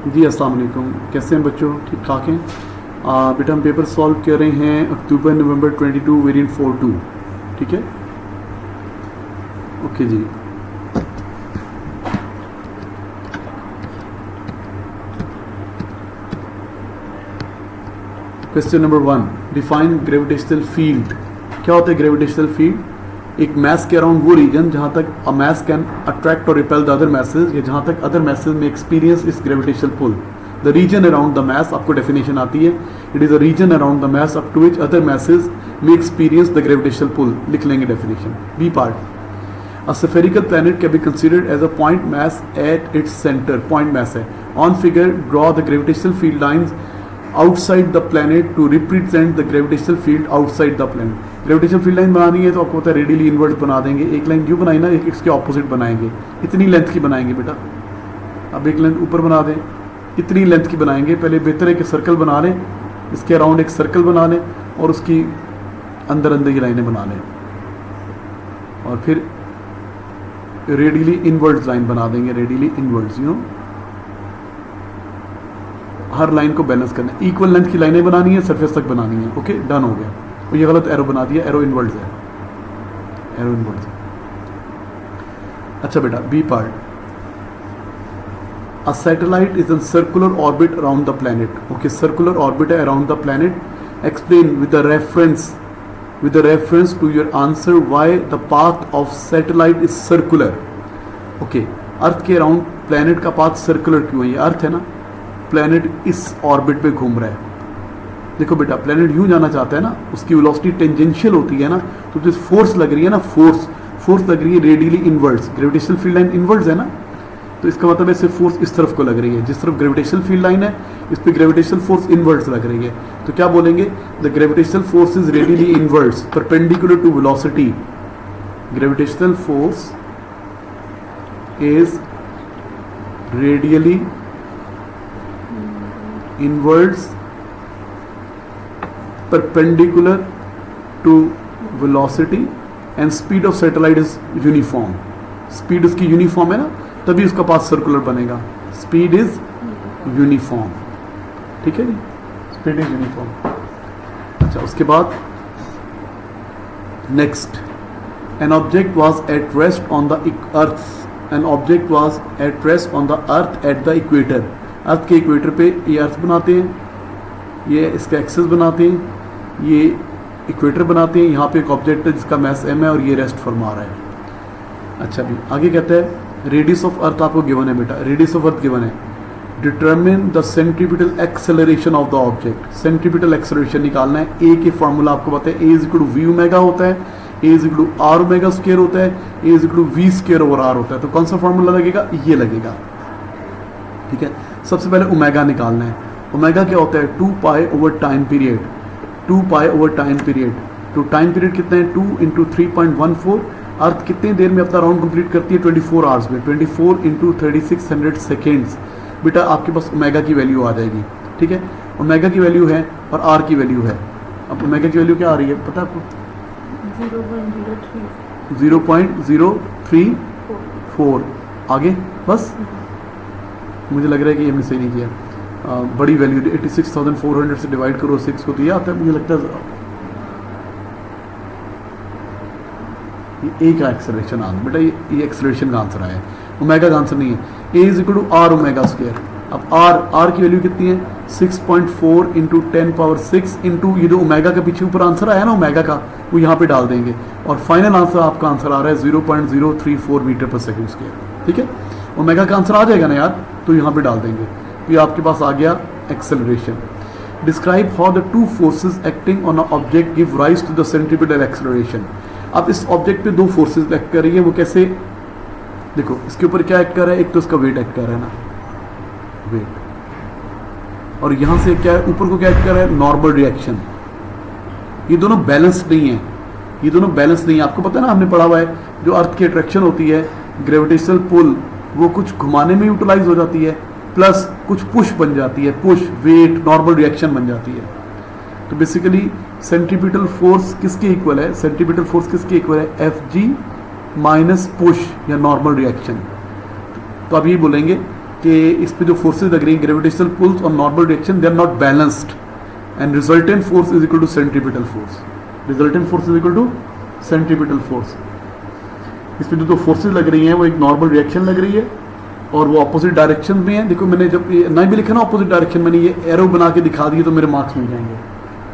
जी अस्सलाम वालेकुम, कैसे हैं बच्चों? ठीक ठाक हैं? बेटा हम पेपर सॉल्व कर रहे हैं अक्टूबर नवंबर 22 वेरिएंट 4-2, ठीक है? Okay ji. Question number 1, define gravitational field. क्या होता है ग्रेविटेशनल फील्ड? एक मैस के अराउंड वो रीजन जहाँ तक अ मैस कैन अट्रैक्ट और रिपेल द अदर मैसेज, या जहाँ तक अदर मैसेज में एक्सपीरियंस इस gravitational pull. The region around the mass, आपको डेफिनेशन आती है, it is a region around the mass up to which other masses में एक्सपीरियंस द ग्रेविटेशनल पुल। लिख लेंगे definition. B part, a spherical planet can be considered as a point mass at its centre. Point mass है। On figure draw the gravitational field lines outside the planet to represent the gravitational field outside the planet. Gravitational field line बनानी है तो आपको पता है radially invert बना देंगे। एक लाइन क्यों बनाई ना, एक इसके ऑपोजिट बनाएंगे। इतनी लेंथ की बनाएंगे बेटा। अब एक लेंथ ऊपर बना दें, इतनी लेंथ की बनाएंगे। पहले बेहतर है कि सर्कल बना लें, इसके अराउंड एक सर्कल बना लें और उसकी अंदर अंदर की लाइनें बना लें, और फिर रेडियली इनवर्ट्स लाइन बना देंगे। Radially inverts, you know, her line को बैलेंस करना है। इक्वल लेंथ की लाइनें बनानी है, सरफेस तक बनानी है। ओके, डन हो गया। और ये गलत एरो बना दिया, एरो इनवर्ट्स है, एरो इनवर्ट्स। अच्छा बेटा, B part, a satellite is in circular orbit around the planet. Okay, circular orbit है around the planet. Explain with the reference to your answer why the path of satellite is circular. Okay, earth के around planet का पाथ circular क्यों है? ये अर्थ है ना, planet इस ऑर्बिट पे घूम रहा है। देखो बेटा, प्लैनेट यूं जाना चाहता है ना, उसकी वेलोसिटी टेंजेंशियल होती है ना, तो जो फोर्स लग रही है ना, फोर्स लग रही है radially inverts. Gravitational field line inverts है ना, तो इसका मतलब है सिर्फ फोर्स इस तरफ को लग रही है। जिस तरफ ग्रेविटेशनल फील्ड लाइन है इस पे ग्रेविटेशनल फोर्स इनवर्ट्स लग रही है। तो क्या बोलेंगे? The gravitational force is radially inwards perpendicular to velocity. Gravitational force is radially inwards perpendicular to velocity and speed of satellite is uniform. Speed उसकी यूनिफॉर्म है ना, तभी उसका पाथ सर्कुलर बनेगा। स्पीड इज यूनिफॉर्म, ठीक है जी, स्पीड इज यूनिफॉर्म। अच्छा, उसके बाद next, an object was at rest on the earth. An object was at rest on the earth at the equator. अर्थ के इक्वेटर पे ये अर्थ बनाते हैं, ये इसका एक्सिस बनाते हैं, ये इक्वेटर बनाते हैं। यहाँ पे एक ऑब्जेक्ट है जिसका मैस m है और ये रेस्ट फरमा रहा है। अच्छा भी आगे कहता है, रेडियस ऑफ अर्थ आपको गिवन है बेटा, रेडियस ऑफ अर्थ गिवन है। Determine the centripetal acceleration of the object. Centripetal acceleration निकालना है। ए के फार्मूला आपको पता है, a is equal to v omega होता है, a is equal to r omega square होता है, a is equal to v square over r होता है। तो कौन सा फार्मूला लगेगा? ये लगेगा, ठीक है। सबसे पहले ओमेगा निकालना है। ओमेगा क्या होता है? 2 pi over time period. 2 pi over time period, तो टाइम पीरियड कितना है? 2 इंटू 3.14। अर्थ कितनी देर में अपना राउंड कंप्लीट करती है? 24 आवर्स में। 24 इंटू 3600 सेकेंड्स। बेटा आपके पास ओमेगा की वैल्यू आ जाएगी, ठीक है। ओमेगा की वैल्यू है और आर की वैल्यू है। अब ओमेगा की वैल्यू क्या आ रही है पता है आपको? 0.034। आगे बस, मुझे लग रहा है कि ये हमने सही नहीं किया। बड़ी वैल्यू 86,400 से डिवाइड करो 6 को, तो ये आता है, मुझे लगता है ये ए का एक्सेलरेशन आंसर। बेटा ये एक्सेलरेशन का आंसर आया है, ओमेगा का आंसर नहीं है। A is equal to r omega square. अब आर की वैल्यू कितनी है? 6.4 इंटू 10⁶ इंटू ये जो ओमेगा का पीछे ऊपर आंसर आया ना ओमेगा का, वो यहाँ पे डाल देंगे और फाइनल आंसर आपका आंसर आ रहा है 0.034 मीटर पर सेकेंड स्क्वायर, ठीक है। ओमेगा का आंसर आ जाएगा ना यार, तो यहाँ पे डाल देंगे। ये आपके पास आ गया acceleration. Describe how the two forces acting on a object give rise to the centripetal acceleration. अब इस ऑब्जेक्ट पे दो फोर्सेस एक्ट कर रही है, वो कैसे? देखो इसके ऊपर क्या एक्ट कर रहा है? एक तो इसका वेट एक्ट कर रहा है ना, वेट, और यहाँ से क्या है? ऊपर को क्या एक्ट कर रहा है? Normal reaction. ये दोनों बैलेंस नहीं है, ये दोनों बैलेंस नहीं है। आपको पता है ना, हमने पढ़ा हुआ है, जो अर्थ की अट्रैक्शन होती है, ग्रेविटेशनल पुल, वो कुछ घुमाने में यूटिलाइज हो जाती है, प्लस कुछ पुश बन जाती है, पुश वेट नॉर्मल रिएक्शन बन जाती है। तो बेसिकली सेंट्रीपिटल फोर्स किसके इक्वल है? सेंट्रीपिटल फोर्स किसके इक्वल है? Fg माइनस पुश या नॉर्मल रिएक्शन। तो अब ये बोलेंगे कि इस पे जो फोर्सेज लग रही हैं ग्रेविटेशनल पुल्स और normal direction, they are not balanced and resultant force is equal to centripetal force. Resultant force is equal to centripetal force. इस पे जो फोर्सेज लग रही हैं वो एक नॉर्मल रिएक्शन लग रही है और वो अपोजिट डायरेक्शन में है। देखो मैंने जब ये ना भी लिखा ना अपोजिट डायरेक्शन, मैंने ये एरो बना के दिखा दिए तो मेरे मार्क्स मिल जाएंगे,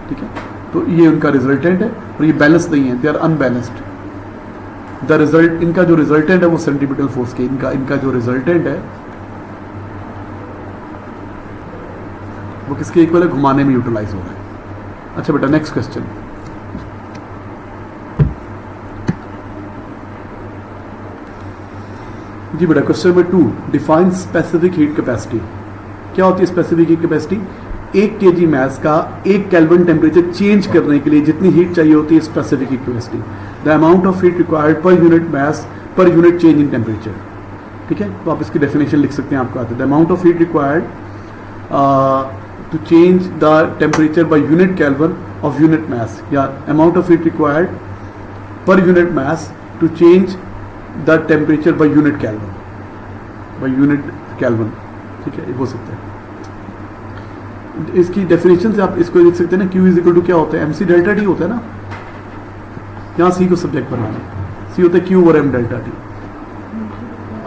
ठीक है। तो ये उनका रिजल्टेंट है और ये बैलेंस नहीं है, they are unbalanced. The result, इनका जो रिजल्टेंट है वो सेंट्रीपिटल फोर्स के, इनका जो रिजल्टेंट है वो किसके इक्वल है, घुमाने में यूटिलाइज हो रहा है। अच्छा बेटा नेक्स्ट क्वेश्चन। जी बेटा question number 2, define specific heat capacity. क्या होती है specific heat capacity? 1 kg mass का 1 केल्विन टेम्परेचर चेंज करने के लिए जितनी हीट चाहिए होती है specific heat capacity, the amount of heat required per unit mass per unit change in temperature. ठीक है, तो आप इसकी डेफिनेशन लिख सकते हैं, आपको आते हैं। The amount of heat required to change the temperature by unit kelvin of unit mass, या amount of heat required per unit mass to change the temperature by unit kelvin, ठीक है, ये हो सकता है। इसकी डेफिनेशन से आप इसको लिख सकते हैं ना, Q इज इक्वल टू क्या होता है, MC डेल्टा T होता है ना, यहाँ C को सब्जेक्ट बनाना, C होता है Q over M delta T।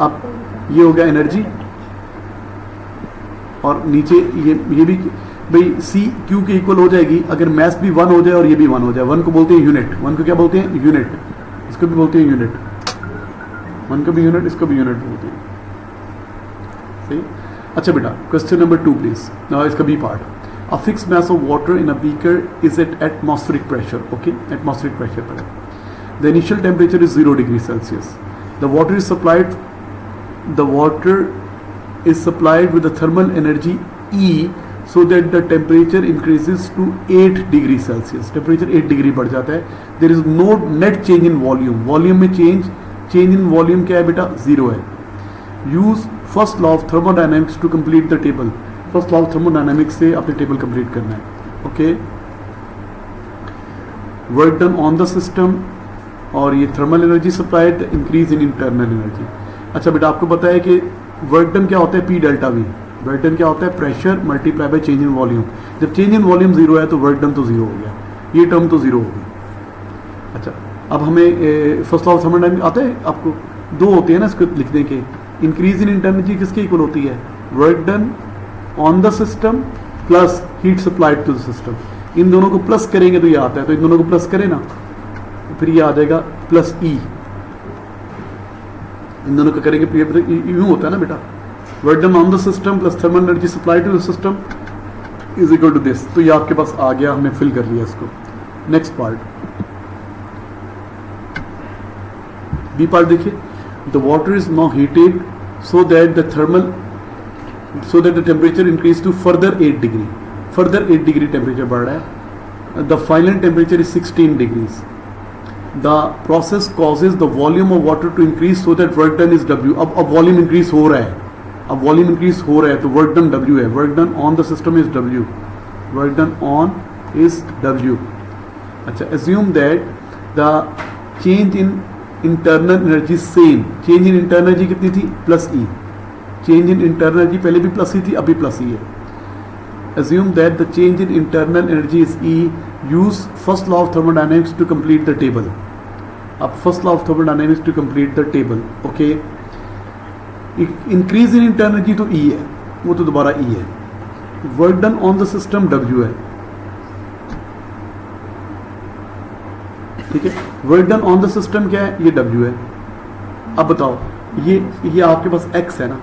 अब ये हो गया एनर्जी और नीचे ये भी भाई C Q के इक्वल हो जाएगी अगर मास भी 1 हो जाए और ये भी 1 हो जाए। 1 को बोलते हैं यूनिट, 1 को क्या बोलते हैं, यूनिट, इसको भी बोलते हैं यूनिट, 1 को भी यूनिट, इसको भी यूनिट बोलते हैं, सही। अच्छा बेटा क्वेश्चन नंबर 2 प्लीज, इसका B part. A fix mass of water in a beaker is at atmospheric pressure, okay, atmospheric pressure पर है। The initial temperature is 0 degree Celsius. The water is supplied with the thermal energy E so that the temperature increases to 8 degree Celsius. Temperature 8 degree बढ़ जाता है। There is no net change in volume, volume में change in volume क्या है बेटा, 0 है। Use first law of thermodynamics to complete the table. First law of thermodynamics से अपने टेबल कंप्लीट करना है, okay. Work done on the system और ये thermal energy supplied, increase in internal energy. अच्छा बेटा आपको पता है कि वर्क डन क्या होता है, P delta V। Work done क्या होता है, pressure multiply by change in volume. जब चेंज इन वॉल्यूम 0 है तो वर्क डन तो 0 हो गया, ये टर्म तो 0 हो गई। अच्छा अब हमें फर्स्ट लॉ ऑफ थर्मोडायनेमिक्स आता है आपको, 2 होते हैं ना इसको लिखने के। इंक्रीज इन इंटरनल एनर्जी किसके इक्वल होती है, work done on the system plus heat supplied to the system. इन दोनों को प्लस करेंगे तो ये आता है, तो इन दोनों को प्लस करें ना तो फिर ये आ जाएगा प्लस E। इन दोनों को करेंगे तो यूं होता है ना बेटा, work done on the system plus thermal energy supply to the system is equal to this. तो ये आपके पास आ गया, हमने फिल कर लिया इसको। नेक्स्ट पार्ट, बी पार्ट देखिए। The water is now heated so that the temperature increase to further 8 degree. Further 8 degree temperature बढ़ रहा है। The final temperature is 16 degrees. The process causes the volume of water to increase so that work done is W। अब volume increase हो रहा है, अब volume increase हो रहा है तो वर्क डन W है। Work done on the system is W, work done on is W। अच्छा assume that the change in internal energy same. Change in internal energy कितनी थी, plus E। Change in internal energy पहले भी plus ही थी, अभी plus ही है। assume that the change in internal energy is E। use first law of thermodynamics to complete the table। अब first law of thermodynamics to complete the table, okay। increase in internal energy तो E है, वो तो दोबारा E है। work done on the system W है, ठीक है। work done on the system क्या है, ये W है। अब बताओ ये आपके पास X है ना,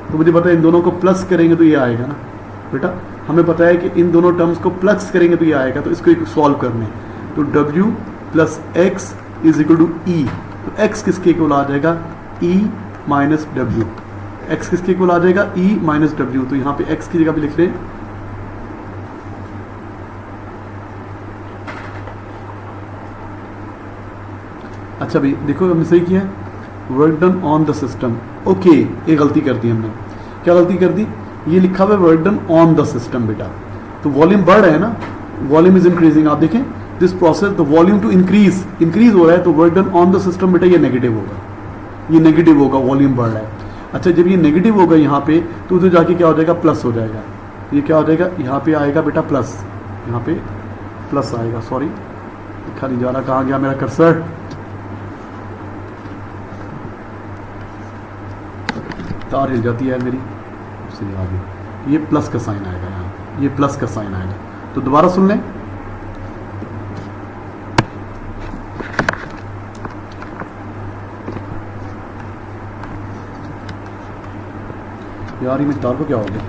तो मुझे पता है इन दोनों को प्लस करेंगे तो ये आएगा ना बेटा। हमें पता है कि इन दोनों टर्म्स को प्लस करेंगे तो ये आएगा, तो इसको एक सॉल्व करने तो W plus X is equal to E। तो X किसके इक्वल आ जाएगा, E माइनस W। X किसके इक्वल आ जाएगा, E माइनस W। तो यहाँ पे X की जगह पे लिख रहे हैं अच्छा भाई देखो हमने सही किया, work done on the system, okay. ये गलती कर दी हमने, क्या गलती कर दी, ये लिखा हुआ है work done on the system बेटा, तो वॉल्यूम बढ़ रहा है ना, वॉल्यूम इज इंक्रीजिंग। आप देखें this process the volume to increase हो रहा है, तो work done on the system बेटा ये नेगेटिव होगा, ये नेगेटिव होगा, वॉल्यूम बढ़ रहा है। अच्छा जब ये नेगेटिव होगा यहाँ पे तो उधर जाके क्या हो जाएगा, प्लस हो जाएगा। ये क्या हो जाएगा, यहाँ पे आएगा बेटा प्लस, यहाँ पे प्लस आएगा। सॉरी लिखा नहीं जा रहा, कहाँ गया मेरा कर्सर। तार हिल जाती है मेरी, उससे आगे ये प्लस का साइन आएगा, यहाँ ये प्लस का साइन आएगा। तो दोबारा सुन लें, यार ये मेरे तार को क्या हो गया,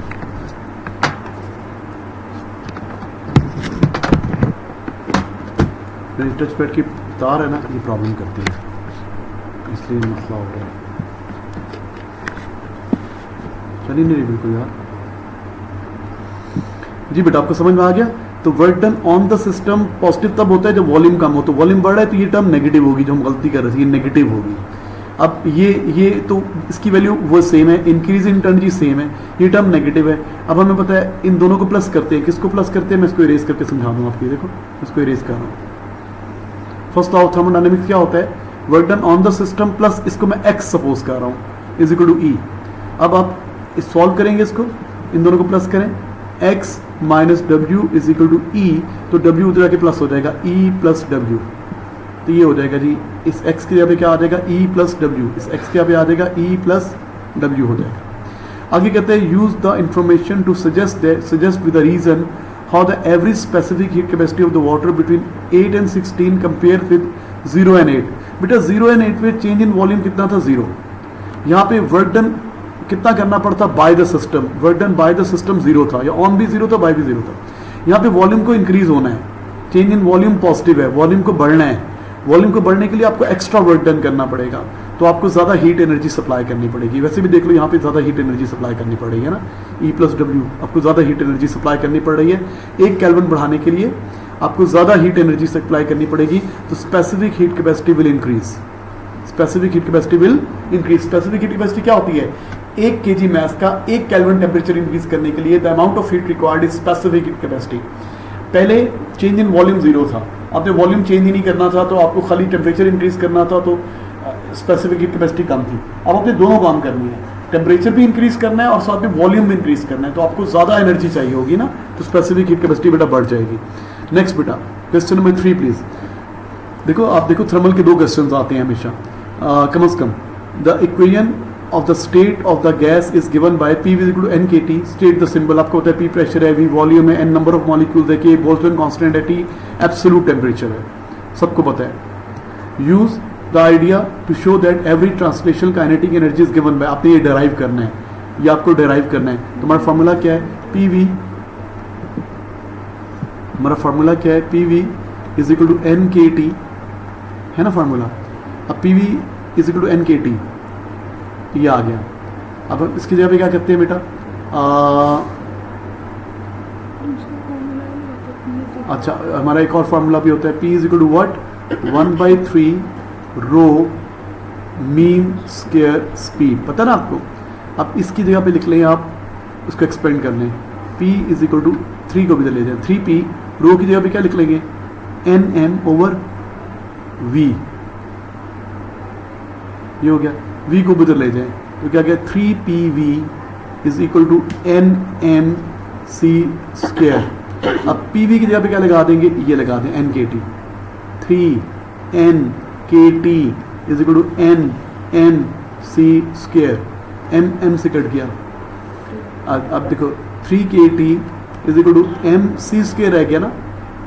मेरी टच पैड की तार है ना, ये प्रॉब्लम करती है, इसलिए मसला हो गया। चलिए नहीं बिल्कुल यार जी बेटा, आपको समझ में आ गया। तो work done on the system positive तब होता है जब वॉल्यूम कम हो, तो वॉल्यूम बढ़ रहा है तो ये टर्म नेगेटिव होगी, जो हम गलती कर रहे थे ये नेगेटिव होगी। अब ये तो इसकी वैल्यू वो सेम है, इंक्रीज इन एनर्जी सेम है, ये टर्म नेगेटिव है। अब हमें पता है इन दोनों को प्लस करते हैं, किसको प्लस करते हैं मैं इसको इरेज करके समझा दूँ आपको, देखो इसको इरेज कर रहा हूँ। फर्स्ट लॉ ऑफ थर्मोडायनेमिक्स क्या होता है, work done on the system plus इसको मैं एक्स सपोज कर रहा हूँ इज इक्वल टू ई। अब आप सॉल्व करेंगे इसको, इन दोनों को प्लस करें, x minus W is equal to E, तो w उधर आके प्लस हो जाएगा e प्लस डब्ल्यू, तो ये हो जाएगा जी, इस x के यहाँ पे क्या आ जाएगा e प्लस डब्ल्यू, इस x के यहाँ पे आ जाएगा e प्लस डब्ल्यू हो जाएगा। आगे कहते हैं use the information to suggest with the reason how the average specific heat capacity of the water between 8 and 16 compare with 0 and 8। बेटा 0 and 8 में चेंज इन वॉल्यूम कितना था, 0। यहाँ पे वर्क डन कितना करना पड़ता, by the system, work done by the system 0 था, या ऑन भी 0 था, बाय भी 0 था। यहाँ पे वॉल्यूम को इंक्रीज होना है, चेंज इन वॉल्यूम पॉजिटिव है, वॉल्यूम को बढ़ना है, वॉल्यूम को बढ़ने के लिए आपको एक्स्ट्रा वर्क डन करना पड़ेगा, तो आपको ज़्यादा हीट एनर्जी सप्लाई करनी पड़ेगी। वैसे भी देख लो यहाँ पे ज़्यादा हीट एनर्जी सप्लाई करनी पड़ेगी है ना, ई प्लस डब्ल्यू, आपको ज़्यादा हीट एनर्जी सप्लाई करनी पड़ रही है। 1 केल्विन बढ़ाने के लिए आपको ज़्यादा हीट एनर्जी सप्लाई करनी पड़ेगी, तो specific heat capacity will increase, specific heat capacity will increase. Specific heat capacity क्या होती है, 1 kg मास का 1 केल्विन टेम्परेचर इंक्रीज करने के लिए the amount of heat required is specific heat capacity. पहले चेंज इन वॉल्यूम 0 था, आपने वॉल्यूम चेंज ही नहीं करना था, तो आपको खाली टेम्परेचर इंक्रीज करना था, तो स्पेसिफिक हीट कैपेसिटी कम थी। अब आपने दोनों काम करनी है, टेम्परेचर भी इंक्रीज करना है और साथ में वॉल्यूम भी इंक्रीज करना है, तो आपको ज़्यादा एनर्जी चाहिए होगी ना, तो स्पेसिफिक हीट कैपेसिटी बेटा बढ़ जाएगी। नेक्स्ट बेटा क्वेश्चन नंबर 3 प्लीज। देखो आप देखो थर्मल के 2 क्वेश्चन आते हैं हमेशा, कम अज कम। The equation of the state of the gas is given by P is equal to NKT, state the symbol, आपको होता है P प्रेशर है, V वॉल्यूम है, N नंबर ऑफ मॉलिक्यूल्स है, K बोल्ट्जमैन कांस्टेंट है, T एब्सोल्यूट टेम्परेचर है, सबको पता है। Use the idea to show that every translational kinetic energy is given by, आपने ये डेराइव करना है, ये आपको डेराइव करना है। तो हमारा फार्मूला क्या है, PV, हमारा फार्मूला क्या है, PV is equal to NKT है ना फार्मूला। अब PV is equal to NKT ये आ गया। अब इसकी जगह पे क्या करते हैं बेटा, अच्छा हमारा एक और फार्मूला भी होता है, P is equal to what, 1/3 rho mean square speed, पता ना आपको। अब इसकी जगह पे लिख लें आप, उसको एक्सपेंड कर लें, P इज इक्वल टू 3 को भी ले जाए, 3P, रो की जगह पे क्या लिख लेंगे, NM/V, ये हो गया। V को उधर ले जाएं तो क्या गया, 3PV is equal to NMC square. अब PV की जगह पे क्या लगा देंगे, ये लगा दें NKT, 3NKT is equal to NMC square, MM से कट गया। अब देखो 3KT is equal to MC square रह गया ना,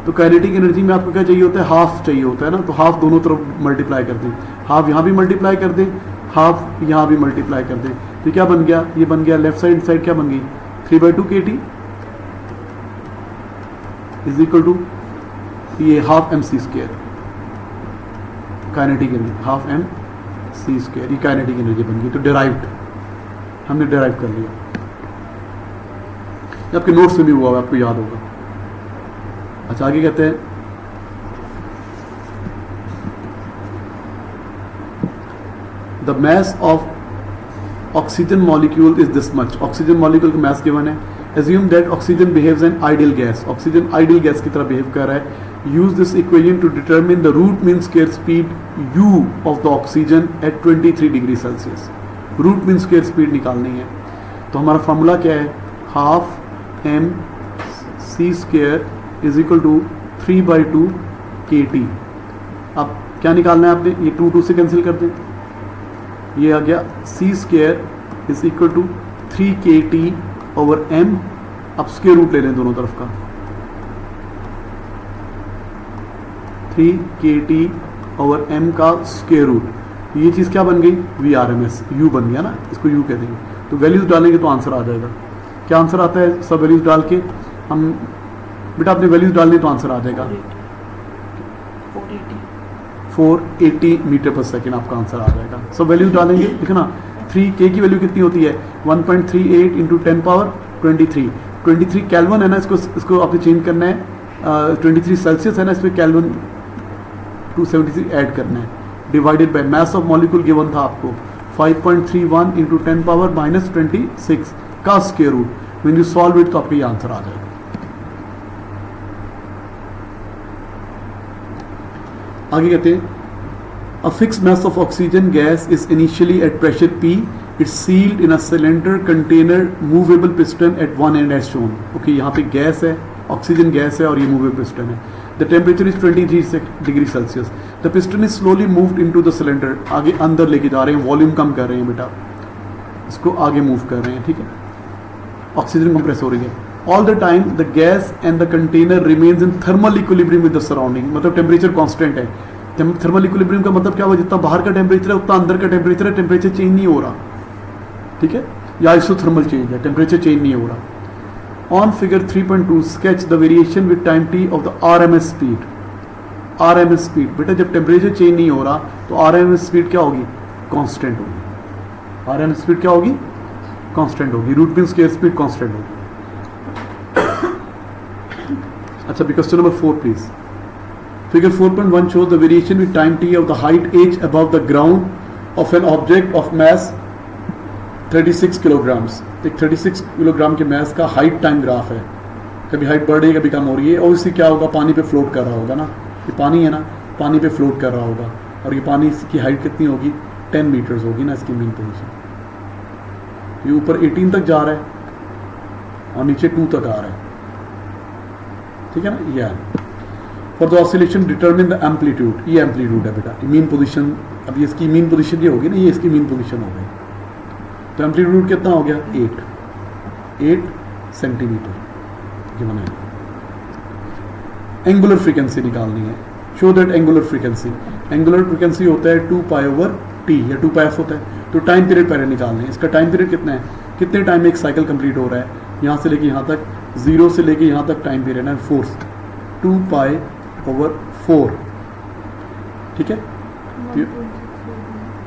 तो काइनेटिक एनर्जी में आपको क्या चाहिए होता है, हाफ चाहिए होता है ना, तो हाफ दोनों तरफ मल्टीप्लाई कर दें, हाफ यहाँ भी मल्टीप्लाई कर दें, हाफ यहाँ भी मल्टीप्लाई कर दें, तो क्या बन गया, ये बन गया लेफ्ट साइड क्या बन गई, 3/2 KT इज इक्वल टू ये half MC square, kinetic energy half MC square, ये काइनेटिक एनर्जी बन गई। तो डेराइव्ड, हमने डेराइव कर लिया, आपके नोट्स में भी हुआ, आपको याद होगा। अच्छा आगे कहते हैं, the mass of oxygen molecule is this much, oxygen molecule का mass given है। assume that oxygen behaves an ideal gas, oxygen ideal gas की तरह बिहेव कर रहा है। use this equation to determine the root mean square speed u of the oxygen at 23 degree Celsius. Root mean square speed निकालनी है। तो हमारा formula क्या है, half M C square is equal to 3/2 KT। अब क्या निकालना है आपने, ये 2 से कैंसिल कर दें, ये आ गया C square is equal to 3 KT over m। अब स्क्वायर रूट ले लें दोनों तरफ का, 3 KT ओवर m का स्क्वायर रूट। ये चीज़ क्या बन गई, VRMS, u बन गया ना, इसको u कह देंगे। तो वैल्यूज डालेंगे तो आंसर आ जाएगा। क्या आंसर आता है, सब वैल्यूज डाल के हम, बेटा आपने वैल्यूज डालने तो आंसर आ जाएगा 480 मीटर पर सेकेंड आपका आंसर आ जाएगा। सब वैल्यूज डालेंगे, ठीक है ना। 3K की वैल्यू कितनी होती है, 1.38 इंटू 10 पावर 23 केल्विन है ना, इसको आपने चेंज करना है, 23 सेल्सियस है ना, इसमें केल्विन 273 ऐड करना है, divided by mass of molecule given था आपको 5.31 इंटू 10 पावर -26 का square root. When you solve it तो आपका ये आंसर आ जाएगा। आगे कहते हैं, a fixed mass of oxygen gas is initially at pressure P. It's sealed in a cylinder container movable piston at one end as shown. Okay, यहाँ पे gas है, ऑक्सीजन गैस है और ये मूवेबल पिस्टन है। The temperature is 23 degree Celsius. The piston is slowly moved into the cylinder. आगे अंदर लेके जा रहे हैं, वॉल्यूम कम कर रहे हैं बेटा, इसको आगे मूव कर रहे हैं, ठीक है। ऑक्सीजन कंप्रेस हो रही है। All the time the gas and the container remains in thermal equilibrium with the surrounding. मतलब टेम्परेचर कांस्टेंट है। थर्मल इक्विलिब्रियम का मतलब क्या हुआ, जितना बाहर का टेम्परेचर है उतना अंदर का टेम्परेचर है, टेम्परेचर चेंज नहीं हो रहा, ठीक है, या आइसोथर्मल चेंज है, टेम्परेचर चेंज नहीं हो रहा। On figure 3.2 sketch the variation with time t of the RMS speed. RMS speed बेटा, जब टेम्परेचर चेंज नहीं हो रहा तो RMS स्पीड क्या होगी, कांस्टेंट होगी। RMS स्पीड क्या होगी, कांस्टेंट होगी, root mean square speed constant होगी। अच्छा, question number 4 please. Figure 4.1 shows the variation with time t of the height h above the ground of an object of mass 36 kilograms. एक 36 kilogram के mess का height time graph है, कभी height बढ़ रही है कभी कम हो रही है, और इससे क्या होगा, पानी पे फ्लोट कर रहा होगा ना, ये पानी है ना, पानी पे फ्लोट कर रहा होगा, और ये पानी की हाइट कितनी होगी, 10 मीटर्स होगी ना इसकी मीन पोजीशन। ये ऊपर 18 तक जा रहा है और नीचे 2 तक आ रहा है, ठीक है ना। यह for the oscillation determine the amplitude, ये एम्पलीट्यूड है बेटा, मीन पोजीशन। अब ये इसकी मीन पोजीशन ये होगी ना, ये इसकी मीन पोजीशन हो गई, तो एम्पलीट्यूड कितना हो गया, 8 सेंटीमीटर। गिवन है। एंगुलर फ्रीक्वेंसी निकालनी है, शो दैट एंगुलर फ्रीक्वेंसी होता है 2π/t या 2πf होता है। तो टाइम पीरियड पहले निकालना है, इसका टाइम पीरियड कितना है, कितने टाइम में एक साइकिल कंप्लीट हो रहा है, यहाँ से लेके यहाँ तक, 0 से लेके यहाँ तक टाइम पीरियड है 4, 2π/4, ठीक है।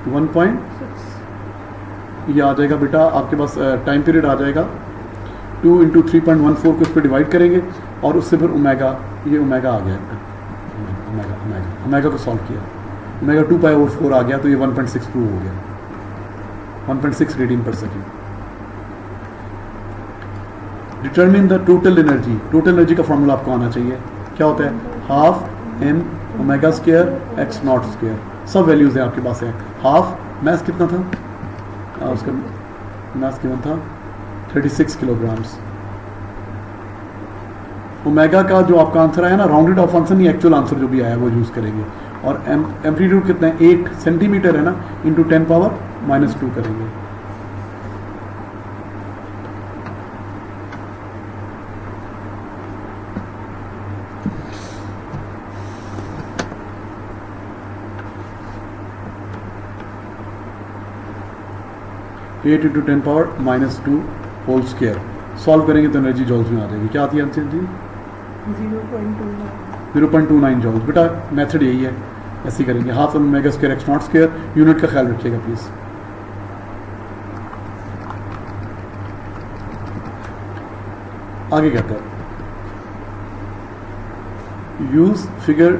1.6 ये आ जाएगा बेटा आपके पास, टाइम पीरियड आ जाएगा 2 × 3.14 को इस पर डिवाइड करेंगे और उससे फिर ओमेगा, ये ओमेगा आ गया, ओमेगा को सॉल्व किया, ओमेगा 2π/4 आ गया, तो ये 1.6 प्रूव हो गया, 1.6 रेडियन पर second. Determine the total energy का फॉर्मूला आपको आना चाहिए, क्या होता है, half m omega square x not square. सब वैल्यूज हैं आपके पास है। हाफ मैस कितना था, उसका मैस गिवन था 36 किलोग्राम्स। ओमेगा का जो आपका आंसर आया ना, राउंडेड ऑफ आंसर नहीं, एक्चुअल आंसर जो भी आया वो यूज करेंगे। और एम्पलीट्यूड कितना है, 8 सेंटीमीटर है ना, इंटू 10⁻⁻2 करेंगे। Eight into 10⁻⁻2 whole square solve करेंगे तो एनर्जी जॉल्स में आ जाएगी। क्या आती है आंसर जी, 0.29 जॉल्स। बेटा मेथड यही है, ऐसे करेंगे। Half omega square x not square, unit का ख्याल रखिएगा प्लीज। आगे कहता है, use figure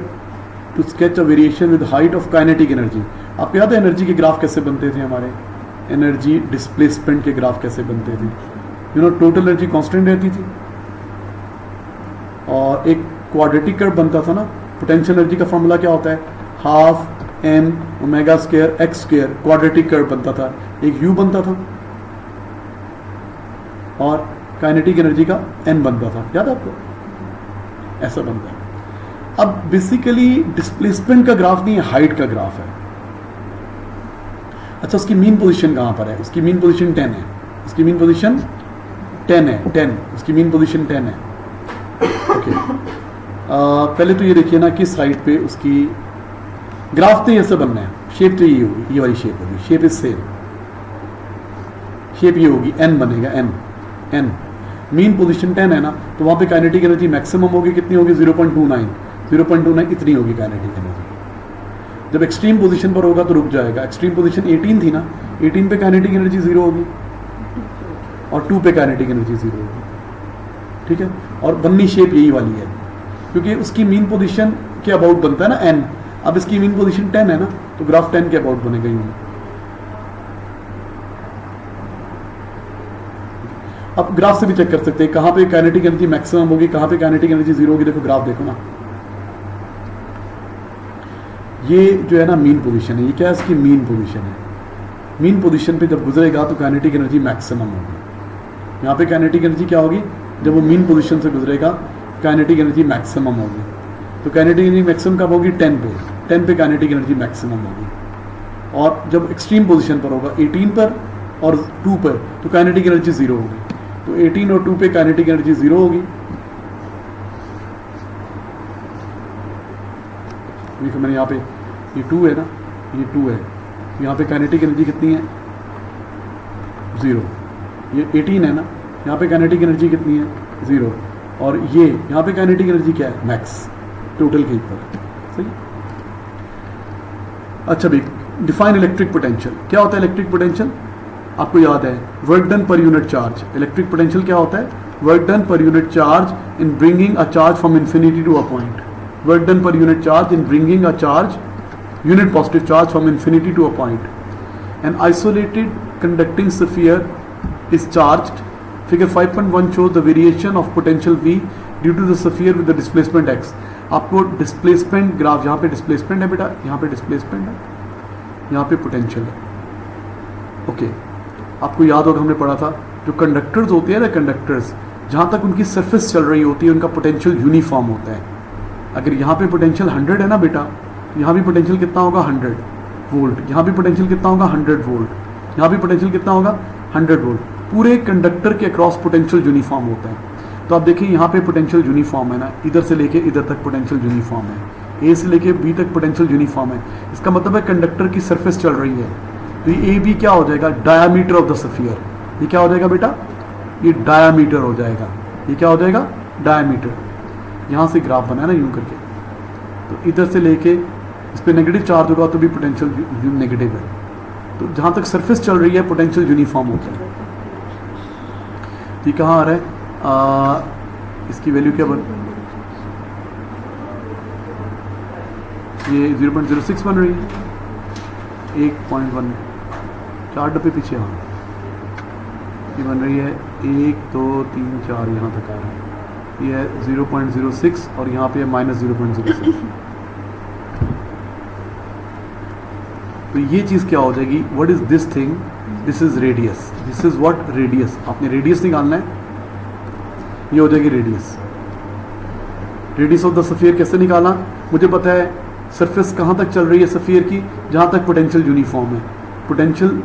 to sketch a variation with height of kinetic energy. आपको याद है एनर्जी के ग्राफ कैसे बनते थे, हमारे एनर्जी डिस्प्लेसमेंट के ग्राफ कैसे बनते थे, टोटल एनर्जी कांस्टेंट रहती थी और एक क्वाड्रेटिक कर्व बनता था ना। पोटेंशियल एनर्जी का फॉर्मूला क्या होता है, half an omega square x square quadratic curve बनता था, एक यू बनता था और काइनेटिक एनर्जी का एन बनता था, याद है आपको? ऐसा बनता है। अब बेसिकली डिस्प्लेसमेंट का ग्राफ नहीं है, हाइट का ग्राफ है। अच्छा, उसकी मीन पोजीशन कहां पर है? उसकी मीन पोजीशन 10 है, उसकी मीन पोजीशन 10 है, 10, उसकी मीन पोजीशन 10 है। ओके, पहले तो ये देखिए ना कि साइड पे उसकी ग्राफ तो ऐसे बनना है, शेप तो ये होगी, ये वाली शेप होगी, शेप इज सेम, शेप ये होगी, एन बनेगा, एन एन मीन पोजीशन 10 है ना, तो वहां पे काइनेटिक एनर्जी मैक्सिमम होगी, कितनी होगी? 0.29 इतनी होगी काइनेटिक एनर्जी। जब एक्सट्रीम पोजीशन पर होगा तो रुक जाएगा। एक्सट्रीम पोजीशन 18 थी ना, 18 पे काइनेटिक एनर्जी 0 होगी और 2 पे काइनेटिक एनर्जी 0 होगी, ठीक है। और बननी शेप यही वाली है, क्योंकि उसकी मीन पोजीशन के अबाउट बनता है ना एन। अब इसकी मीन पोजीशन 10 है ना, तो ग्राफ 10 के अबाउट बनेगा यूं। अब ग्राफ से भी चेक कर सकते हैं कहां पे काइनेटिक एनर्जी मैक्सिमम होगी, कहां पे काइनेटिक एनर्जी 0 होगी। देखो ग्राफ देखो ना, ये जो है ना मीन पोजीशन है, ये क्या है? इसकी मीन पोजीशन है। मीन पोजीशन पे जब गुजरेगा तो काइनेटिक एनर्जी मैक्सिमम होगी। यहाँ पे काइनेटिक एनर्जी क्या होगी? जब वो मीन पोजीशन से गुजरेगा काइनेटिक एनर्जी मैक्सिमम होगी। तो काइनेटिक एनर्जी मैक्सिमम कब होगी? 10 पे काइनेटिक एनर्जी मैक्सिमम होगी। और जब एक्सट्रीम पोजीशन पर होगा 18 पर और 2 पर, तो काइनेटिक एनर्जी 0 होगी। तो 18 और 2 पे काइनेटिक एनर्जी 0 होगी। देखो मैंने यहाँ पे ये 2 है ना, ये 2 है, यहाँ पे काइनेटिक एनर्जी कितनी है? 0। ये 18 है ना, यहाँ पे काइनेटिक एनर्जी कितनी है? 0। और ये यहाँ पे काइनेटिक एनर्जी क्या है? मैक्स, टोटल के इक्वल है, सही। अच्छा भाई, डिफाइन इलेक्ट्रिक पोटेंशियल। क्या होता है इलेक्ट्रिक पोटेंशियल? आपको याद है, work done per unit charge. Electric potential क्या होता है? Work done per unit charge in bringing a charge from infinity to a point. Work done per unit charge in bringing a charge, unit positive charge from infinity to a point. An isolated conducting sphere is charged. Figure 5.1 shows the variation of potential V due to the sphere with the displacement x. आपको displacement graph, यहाँ पे displacement है बेटा, यहाँ पे displacement है, यहाँ पे पोटेंशियल है। ओके, आपको याद होगा हमने पढ़ा था जो कंडक्टर्स होते हैं ना, कंडक्टर्स जहाँ तक उनकी सरफेस चल रही होती है उनका पोटेंशियल यूनिफॉर्म होता है। अगर यहाँ पे पोटेंशियल 100 है ना बेटा, यहाँ भी पोटेंशियल कितना होगा? 100 वोल्ट। यहाँ भी पोटेंशियल कितना होगा? 100 वोल्ट। यहाँ भी पोटेंशियल कितना होगा? 100 वोल्ट। पूरे कंडक्टर के अक्रॉस पोटेंशियल यूनिफॉर्म होता है। तो आप देखिए यहाँ पे पोटेंशियल यूनिफॉर्म है ना, इधर से लेके इधर तक पोटेंशियल यूनिफॉर्म है, ए से लेके बी तक पोटेंशियल यूनिफॉर्म है। इसका मतलब है कंडक्टर की सरफेस चल रही है, तो ये ए बी क्या हो जाएगा? Diameter of the sphere. ये क्या हो जाएगा बेटा? ये डायामीटर हो जाएगा। ये क्या हो जाएगा? डायामीटर। यहाँ से ग्राफ बना है ना यूं करके, तो इधर से लेके इस पर नेगेटिव चार्ज होगा तो भी पोटेंशियल नेगेटिव है। तो जहाँ तक सरफेस चल रही है पोटेंशियल यूनिफॉर्म होता है। ये कहाँ आ रहा है? इसकी वैल्यू क्या बन, ये 0.06 बन रही है, 1.1, 4 डब्बे पीछे। हाँ, ये बन रही है 1 2 3 4, यहाँ तक आ रहा है। ये है 0.06 और यहाँ पे -0.06। तो ये चीज़ क्या हो जाएगी? What is this thing? This is radius. This is what? Radius. आपने रेडियस निकालना है, ये हो जाएगी radius. Radius of the sphere कैसे निकाला? मुझे पता है सरफेस कहाँ तक चल रही है स्फीयर की, जहाँ तक पोटेंशियल यूनिफॉर्म है। पोटेंशियल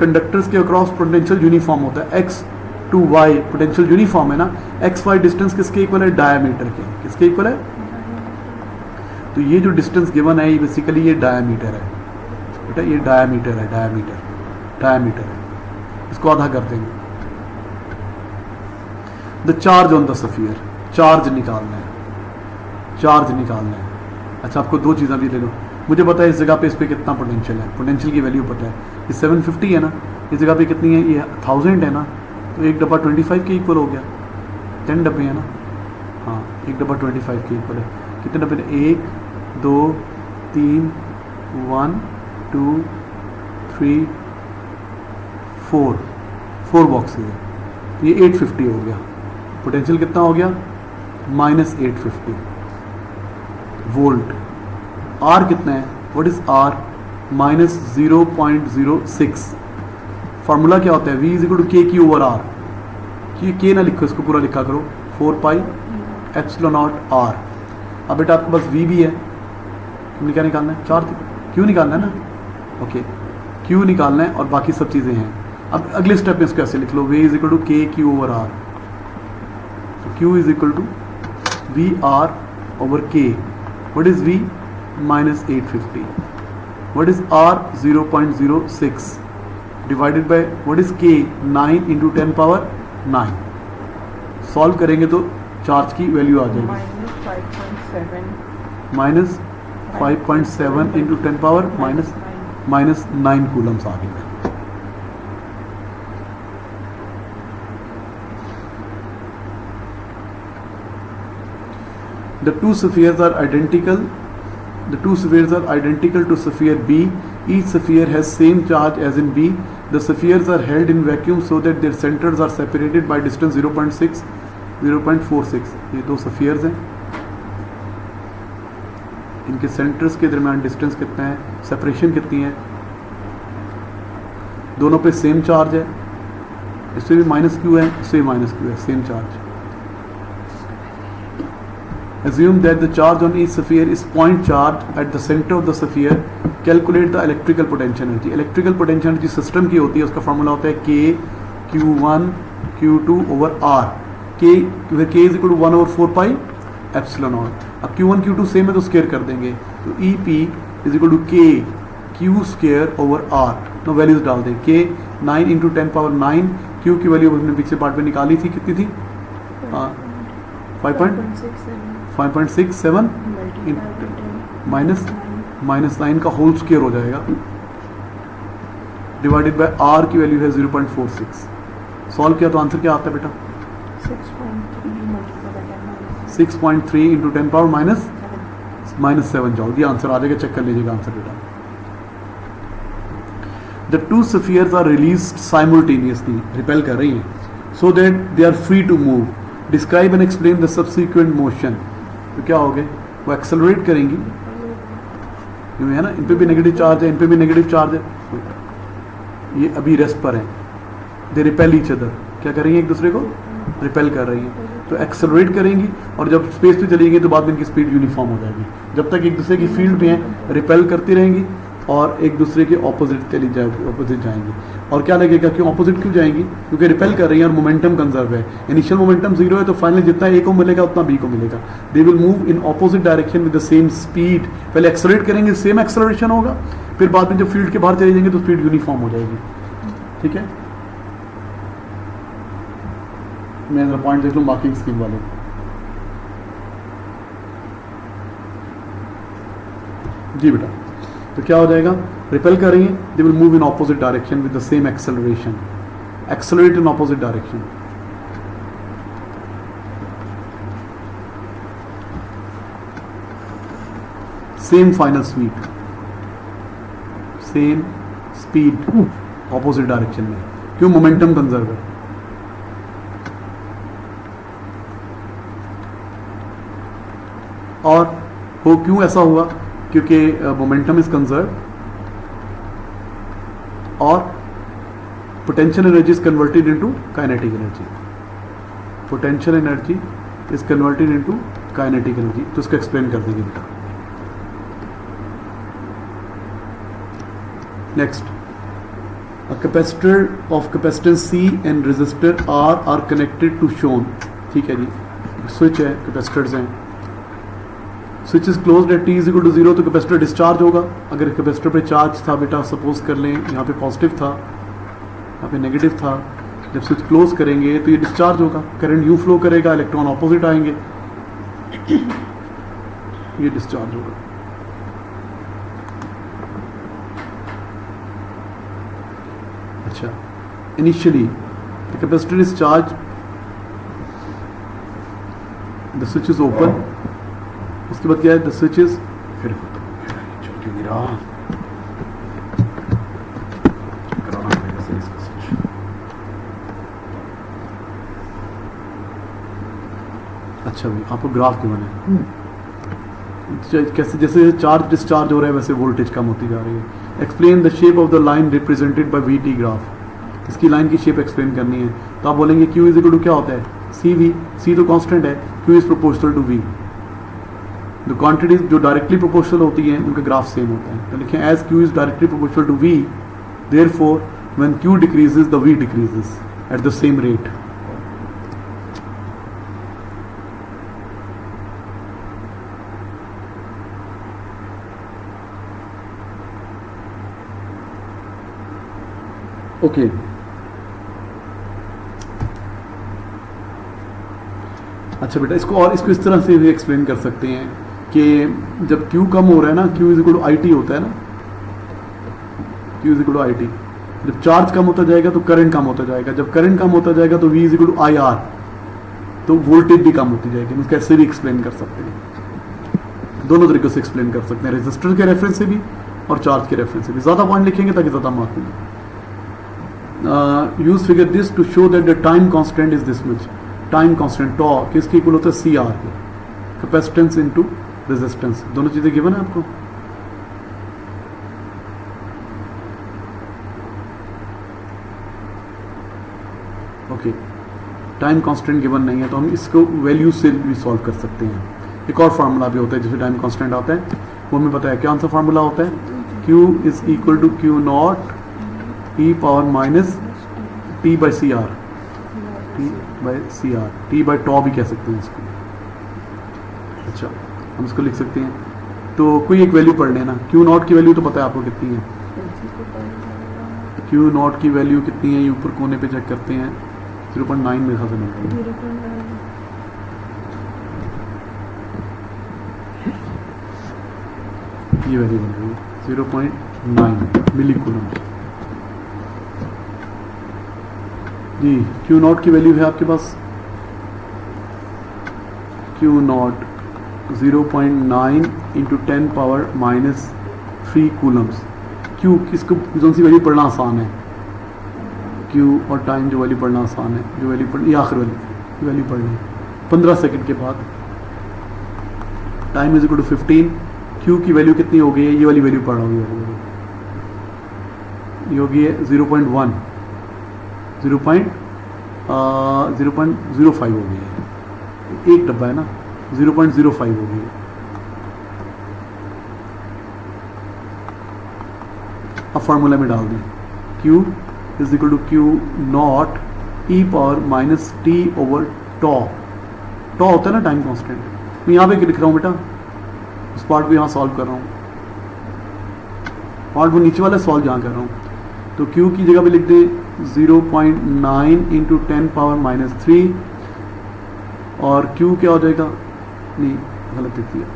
कंडक्टर्स के अक्रॉस पोटेंशियल यूनिफॉर्म होता है। X to Y potential uniform है ना, एक्स वाई डिस्टेंस किसके इक्वल है? डायामीटर के। किसके इक्वल है? तो ये जो डिस्टेंस गिवन है ये बेसिकली ये डायामीटर है बेटा, ये डायामीटर है, डायामीटर है। इसको आधा कर देंगे। The charge on the sphere, charge निकालना है, चार्ज निकालना है। अच्छा, आपको दो चीज़ें भी ले लो। मुझे पता है इस जगह पे इस पर कितना पोटेंशियल है, पोटेंशियल की वैल्यू पता है। ये 750 है ना, इस जगह पे कितनी है? ये 1000 है ना, तो एक डब्बा 25 के इक्वल हो गया। 10 डब्बे हैं ना, हाँ, एक डब्बा 25 के इक्वल है। कितने डब्बे? 1 2 3 1 2 3 4 बॉक्सेज है, तो ये 850 हो गया। पोटेंशियल कितना हो गया? -850 वोल्ट। आर कितना है? What is R minus 0.06। Formula क्या होता है, v इज इक्वल टू के क्यू ओवर आर। के ना लिखो, इसको पूरा लिखा करो, 4 पाई एप्सिलॉन नॉट आर। अब बेटा आपके पास v भी है, तुमने क्या निकालना है, क्यू निकालना है ना, ओके क्यू निकालना है और बाकी सब चीज़ें हैं। अब अगले स्टेप में इसको ऐसे लिख लो, v इज इक्वल टू के Q over r. Q is equal to v r over k. What is v minus 850। What is r 0.06 divided by what is k 9 into 10 power 9। Solve करेंगे तो charge की value आ जाएगी minus 5.7 into 10 power minus 9 coulombs आ गए। The two spheres are identical. The two spheres are identical to sphere B. Each sphere has same charge as in B. The spheres are held in vacuum so that their centers are separated by distance 0.6, 0.46. ये दो spheres हैं, इनके centres के दरमियान distance कितना है, separation कितनी है, दोनों पे सेम चार्ज है, इससे भी माइनस क्यू है, इससे भी माइनस क्यू है, same charge. Assume that the charge on each sphere is point charge at the center of the sphere. Calculate the electrical potential energy. Electrical potential energy system की होती है, उसका formula होता है K Q1 Q2 over R. K is equal to 1 over 4 pi epsilon naught. अब Q1 Q2 same है तो square कर देंगे, तो EP is equal to K Q square over R. No values डाल दें, K 9 इंटू 10 पावर 9, Q की value हमने पिछले पार्ट में निकाली थी, कितनी थी, 5.67 माइनस 9 का होल स्क्वायर हो जाएगा, डिवाइडेड बाय R की वैल्यू है 0.46। सॉल्व किया तो आंसर क्या आता है बेटा, 6.3 इंटू 10 पावर माइनस 7 जाओ, ये आंसर आ जाएगा, चेक कर लीजिएगा आंसर बेटा। The two spheres are released simultaneously, repel कर रही हैं, so that they are free to move. Describe and explain the subsequent motion. तो क्या हो गए, वो एक्सेलरेट करेंगी, है ना, इन पे भी नेगेटिव चार्ज है, इन पे भी नेगेटिव चार्ज है, ये अभी रेस्ट पर हैं, दे रिपेल ईच अदर, क्या करेंगे, एक दूसरे को रिपेल कर रही हैं, तो एक्सेलरेट करेंगी और जब स्पेस पे चलेंगी तो बाद में इनकी स्पीड यूनिफॉर्म हो जाएगी। जब तक एक दूसरे की फील्ड में है रिपेल करती रहेंगी और एक दूसरे के ऑपोजिट चली जाएगी, ऑपोजिट जाएंगी। और क्या लगेगा, क्यों ऑपोजिट क्यों जाएंगी, क्योंकि रिपेल कर रही है और मोमेंटम कंजर्व है, इनिशियल मोमेंटम 0 है, तो फाइनली जितना ए को मिलेगा उतना बी को मिलेगा। They will move in opposite direction with the same speed. पहले एक्सेलरेट करेंगे, सेम एक्सेलरेशन होगा, फिर बाद में जब फील्ड के बाहर चले जाएंगे तो स्पीड यूनिफॉर्म हो जाएगी। ठीक है, मैं जरा पॉइंट देख लूँ बाकी स्कीम वाले। जी बेटा, तो क्या हो जाएगा, रिपेल कर रही है, they will move in opposite direction with the same acceleration, accelerate in opposite direction. Same final speed, same speed opposite direction में, क्यों, मोमेंटम कंजर्व है। और वो क्यों ऐसा हुआ, क्योंकि मोमेंटम इज कंजर्व और potential energy is converted into kinetic energy, potential energy is converted into kinetic energy. तो इसको एक्सप्लेन कर देंगे बेटा। Next, a capacitor of capacitance C and resistor R are connected to shown. ठीक है जी, switch है, कैपेसिटर्स हैं, switch is closed at t is equal to 0, तो कैपेसिटर डिस्चार्ज होगा। अगर कैपेसिटर पे चार्ज था बेटा, सपोज कर लें यहाँ पे पॉजिटिव था, यहाँ पे नेगेटिव था, जब स्विच क्लोज करेंगे तो ये डिस्चार्ज होगा, करंट यू फ्लो करेगा, इलेक्ट्रॉन ऑपोजिट आएंगे, ये डिस्चार्ज होगा। अच्छा, initially the capacitor is charge, the switch is open, उसके बाद क्या है, द स्विच इज, फिर क्यों नहीं रहा, कराना पड़ेगा सही इसका स्विच। अच्छा भाई, आपको ग्राफ क्यों बने, कैसे जैसे चार्ज डिस्चार्ज हो रहा है वैसे वोल्टेज कम होती जा रही है. Explain the shape of the line represented by we T graph. इसकी लाइन की शेप एक्सप्लेन करनी है. तो आप बोलेंगे Q इज इक्वल टू क्या होता है, सी वी. सी तो कांस्टेंट है, Q is proportional to V. जो क्वांटिटीज जो डायरेक्टली प्रोपोर्शनल होती हैं उनका ग्राफ सेम होता है. तो लिखें as Q is directly proportional to V, therefore when Q decreases the V decreases at the same rate. Okay अच्छा बेटा, इसको इस तरह से भी एक्सप्लेन कर सकते हैं कि जब Q कम हो रहा है ना, Q is equal to IT होता है ना, Q is equal to IT. जब चार्ज कम होता जाएगा तो करंट कम होता जाएगा, जब करंट कम होता जाएगा तो V is equal to IR, तो वोल्टेज भी कम होती जाएगी. हम कैसे भी एक्सप्लेन कर सकते हैं, दोनों तरीके से एक्सप्लेन कर सकते हैं, रेजिस्टर के रेफरेंस से भी और चार्ज के रेफरेंस से भी. ज़्यादा पॉइंट लिखेंगे ताकि ज़्यादा मार्क मिले. Use figure this to show that the time constant is this much. Time constant tau किसके इक्वल होता है, CR के. कैपेसिटेंस इनटू रेजिस्टेंस, दोनों चीजें गिवन है आपको. ओके, टाइम कांस्टेंट गिवन नहीं है तो हम इसको वैल्यू से भी सॉल्व कर सकते हैं. एक और फार्मूला भी होता है जिसमें टाइम कांस्टेंट आता है, वो हमें पता है. क्या आंसर फार्मूला होता है, Q is equal to Q not e power minus T by CR. T by CR, T by tau भी कह सकते हैं इसको. अच्छा, हम इसको लिख सकते हैं. तो कोई एक वैल्यू पढ़ लेना. Q नॉट की वैल्यू तो पता है आपको कितनी है. Q नॉट की वैल्यू कितनी है, ये ऊपर कोने पे चेक करते हैं. 0.9 मेरे ख्याल से मिलता है. ये वैल्यू बन रही है 0.9 मिली कूलम जी. Q नॉट की वैल्यू है आपके पास, Q not 0.9 into 10 power minus 3 Coulomb's. Q किसको कौन सी वैल्यू पढ़ना आसान है, Q और टाइम जो वैल्यू पढ़ना आसान है, जो वैल्यू पढ़, ये आखिर वैल्यू पढ़नी है 15 सेकंड के बाद. Time is equal to 15. Q की वैल्यू कितनी हो गई है, ये वाली वैल्यू पढ़ रहा हूँ, ये हो गई है 0.1, 0.05 हो गई है. एक डब्बा है ना, 0.05 हो गई है. अब फार्मूला में डाल दें. Q is equal to Q not e power minus T over tau. Tau होता है ना टाइम कांस्टेंट. मैं यहाँ पे लिख रहा हूँ बेटा, उस पार्ट को यहाँ सॉल्व कर रहा हूँ, पार्ट वो नीचे वाला सॉल्व यहाँ कर रहा हूँ. तो Q की जगह पे लिख दें 0.9 इंटू 10 पावर माइनस 3, और Q क्या हो जाएगा, नहीं गलत लिख दिया,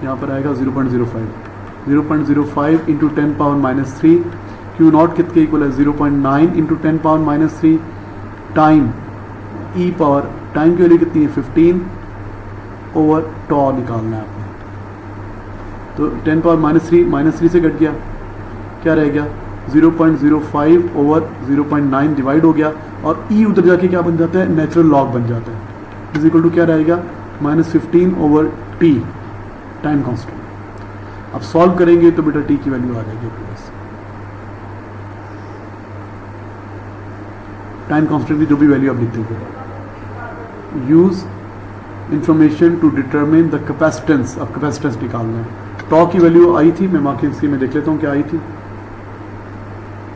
यहाँ पर आएगा 0.05 into 10 power minus 3. Q not कितने इक्वल है, 0.9 इंटू 10 पावर माइनस 3 टाइम ई पावर, टाइम की वैल्यू कितनी है 15 ओवर टॉ निकालना है आपने. तो 10 पावर माइनस 3 से घट गया, क्या रह गया 0.05 ओवर 0.9 डिवाइड हो गया, और ई उधर जाके क्या बन जाता है, नेचुरल लॉग बन जाता है. इज इक्वल टू क्या रहेगा, -15 ओवर टी, टाइम कांस्टेंट. अब सॉल्व करेंगे तो बेटा टी की वैल्यू आ जाएगी आपके पास. टाइम कांस्टेंट की जो भी वैल्यू आप लिखते हो. Use information to determine the capacitance. अब कैपेसिटेंस निकालना है. टॉ की वैल्यू आई थी, मैं मार्किंग स्कीम में देख लेता हूँ क्या आई थी.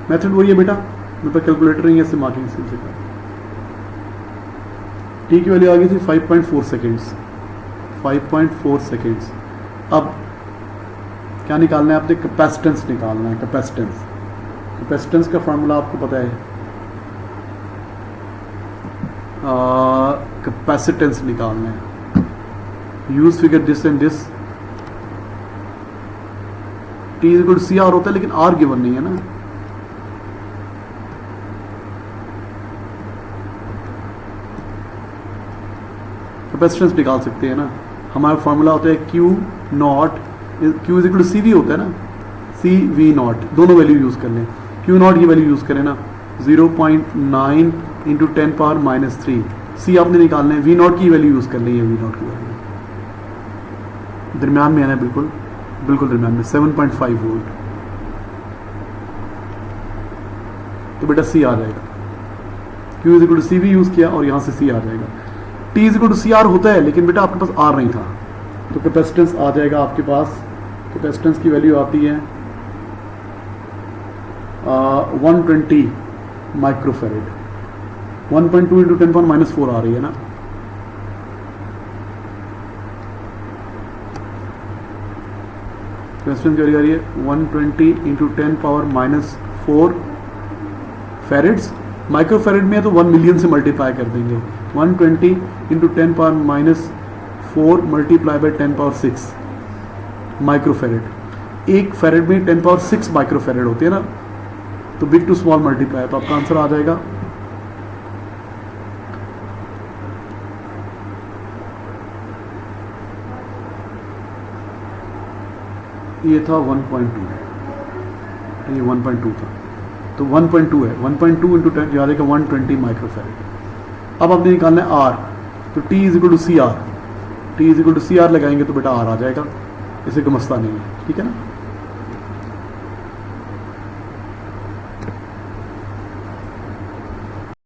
मेथड वही है बेटा, मेरे पास कैलकुलेटर नहीं है, इससे मार्किंग स्कीम से. टी की वैल्यू आ गई थी 5.4 सेकेंड्स. 5.4 सेकेंड्स. अब क्या निकालना है आपने, कैपेसिटेंस निकालना है. कैपेसिटेंस, कैपेसिटेंस का फार्मूला आपको पता है, कैपेसिटेंस निकालना है. Use figure this and this. T is equal to C R होता है, लेकिन आर गिवन नहीं है ना. कैपेसिटेंस निकाल सकते हैं ना. हमारा फार्मूला होता है Q not, Q is equal to C V होता है ना, सी वी नॉट. दोनों वैल्यू यूज कर लें. Q नॉट की वैल्यू यूज करें ना, 0.9 इंटू 10 पावर माइनस 3. सी आपने निकालना है. वी नॉट की वैल्यू यूज कर लें, वी नॉट की वैल्यू दरमियान में आना है, बिल्कुल बिल्कुल दरमियान में 7.5 वोल्ट। तो बेटा सी आ जाएगा, Q इज इक्वल टू सी भी यूज़ किया और यहाँ से सी आ जाएगा। T is equal to C R होता है, लेकिन बेटा आपके पास आर नहीं था, तो कैपेसिटेंस आ जाएगा आपके पास। कैपेसिटेंस की वैल्यू आती है 120 माइक्रोफेरेड। 1.2 इंटू 10⁻⁻4 आ रही है ना। कैपेसिटेंस क्या आ रही है 120 इंटू 10⁻⁻4 फेरेड्स। माइक्रोफेरेड में है तो 1 मिलियन से मल्टीप्लाई कर देंगे। 120 इंटू 10⁻⁻4 मल्टीप्लाई बाई 10⁻6 माइक्रोफेरेड। एक फेरेड में 10⁻6 माइक्रोफेरेड होती है ना, तो बिग टू स्मॉल मल्टीप्लाई, तो आपका आंसर आ जाएगा ये था 1.2, ये 1.2 था, तो 1.2 है। 1.2 इंटू 10 आ जाएगा 120 माइक्रोफेरेड। अब आपने निकालना है आर, तो T is equal to C R. T is equal to C R लगाएंगे तो बेटा आर आ जाएगा, इसे कोई मसला नहीं है, ठीक है ना।